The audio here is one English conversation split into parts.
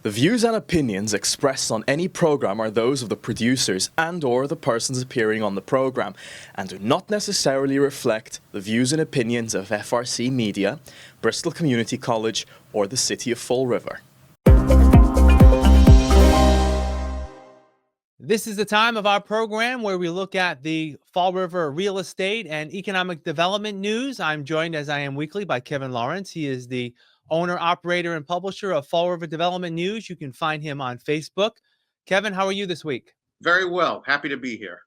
The views and opinions expressed on any program are those of the producers and/or the persons appearing on the program and do not necessarily reflect the views and opinions of FRC Media, Bristol Community College, or the City of Fall River. This is the time of our program where we look at the Fall River real estate and economic development news. I'm joined, as I am weekly, by Kevin Lawrence. He is the owner, operator, and publisher of Fall River Development News. You can find him on Facebook. Kevin, how are you this week? Very well. Happy to be here.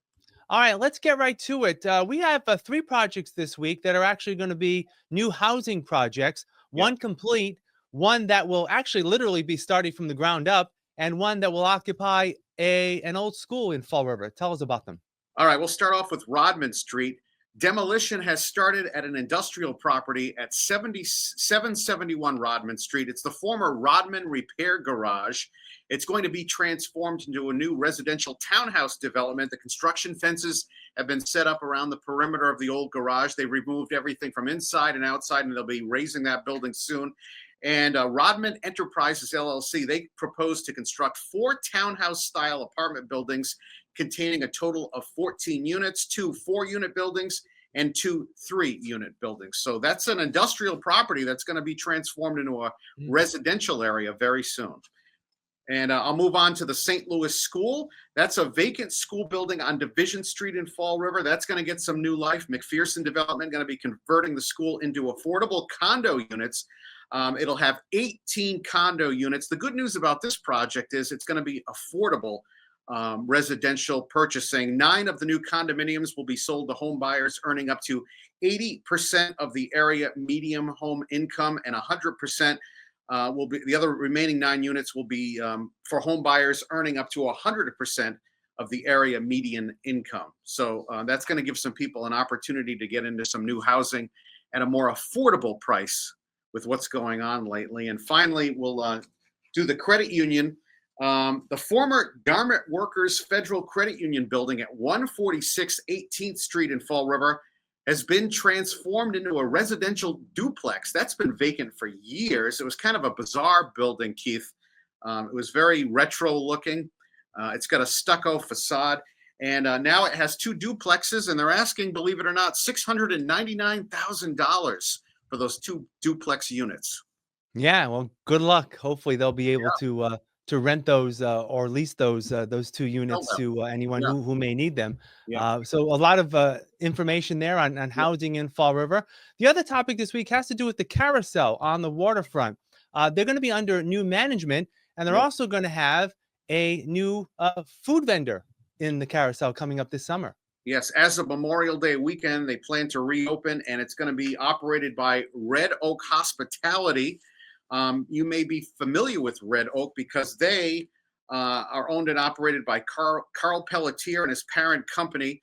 All right, let's get right to it. We have 3 projects this week that are actually going to be new housing projects. One complete, one that will actually literally be starting from the ground up, and one that will occupy an old school in Fall River. Tell us about them. All right, we'll start off with Rodman Street. Demolition has started at an industrial property at 771 Rodman Street. It's the former Rodman Repair Garage. It's going to be transformed into a new residential townhouse development. The construction fences have been set up around the perimeter of the old garage. They removed everything from inside and outside, and they'll be raising that building soon. And Rodman Enterprises, LLC, they propose to construct 4 townhouse-style apartment buildings containing a total of 14 units, 2 4-unit buildings, and 2 3-unit buildings. So that's an industrial property that's going to be transformed into a residential area very soon. And I'll move on to the St. Louis School. That's a vacant school building on Division Street in Fall River. That's going to get some new life. McPherson Development going to be converting the school into affordable condo units. It'll have 18 condo units. The good news about this project is it's going to be affordable residential purchasing. 9 of the new condominiums will be sold to home buyers earning up to 80% of the area median home income, and 100% will be, the other remaining 9 units will be for home buyers earning up to 100% of the area median income. So that's going to give some people an opportunity to get into some new housing at a more affordable price with what's going on lately. And finally, we'll do the credit union. The former Garment Workers Federal Credit Union building at 146 18th Street in Fall River has been transformed into a residential duplex. That's been vacant for years. It was kind of a bizarre building, Keith. It was very retro looking. It's got a stucco facade. And now it has 2 duplexes, and they're asking, believe it or not, $699,000 for those 2 duplex units. Yeah, well, good luck. Hopefully they'll be able to rent those or lease those 2 units to anyone who may need them. So a lot of information there on housing in Fall River. The other topic this week has to do with the carousel on the waterfront. They're going to be under new management, and they're also going to have a new food vendor in the carousel coming up this summer. Yes, as of Memorial Day weekend, they plan to reopen, and it's going to be operated by Red Oak Hospitality. You may be familiar with Red Oak because they are owned and operated by Carl Pelletier and his parent company.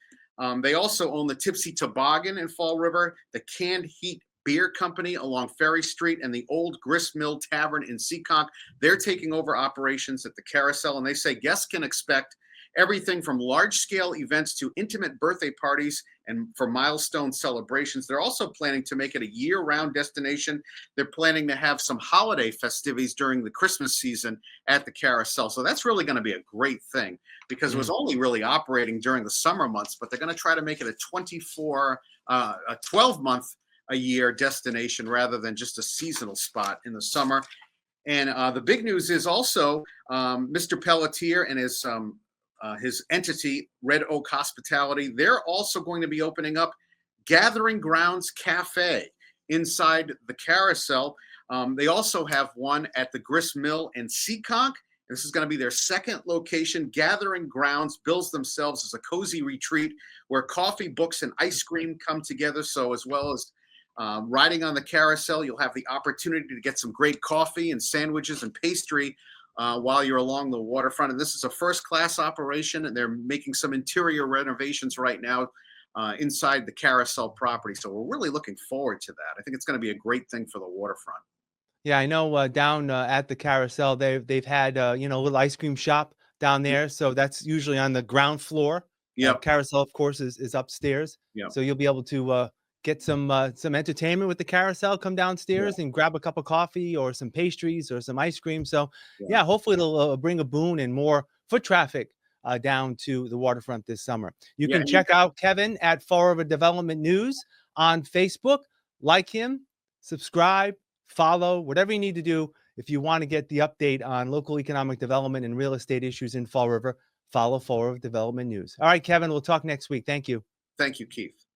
They also own the Tipsy Toboggan in Fall River, the Canned Heat Beer Company along Ferry Street, and the Old Grist Mill Tavern in Seekonk. They're taking over operations at the carousel, and they say guests can expect everything from large-scale events to intimate birthday parties and for milestone celebrations. They're also planning to make it a year-round destination. They're planning to have some holiday festivities during the Christmas season at the carousel. So that's really going to be a great thing because it was only really operating during the summer months, but they're going to try to make it a 12-month a year destination rather than just a seasonal spot in the summer. And the big news is also Mr. Pelletier and his entity, Red Oak Hospitality, they're also going to be opening up Gathering Grounds Cafe inside the carousel. They also have one at the Grist Mill in Seekonk. This is going to be their 2nd location. Gathering Grounds bills themselves as a cozy retreat where coffee, books, and ice cream come together. So as well as riding on the carousel, you'll have the opportunity to get some great coffee and sandwiches and pastry while you're along the waterfront. And this is a first-class operation, and they're making some interior renovations right now inside the carousel property. So we're really looking forward to that. I think it's going to be a great thing for the waterfront. Yeah, I know down at the carousel, they've had a little ice cream shop down there. So that's usually on the ground floor. Yeah. Carousel, of course, is upstairs. Yeah. So you'll be able to get some entertainment with the carousel, come downstairs and grab a cup of coffee or some pastries or some ice cream. So yeah, hopefully it'll bring a boon and more foot traffic down to the waterfront this summer. You can check out Kevin at Fall River Development News on Facebook. Like him, subscribe, follow, whatever you need to do. If you want to get the update on local economic development and real estate issues in Fall River, follow Fall River Development News. All right, Kevin, we'll talk next week. Thank you. Thank you, Keith.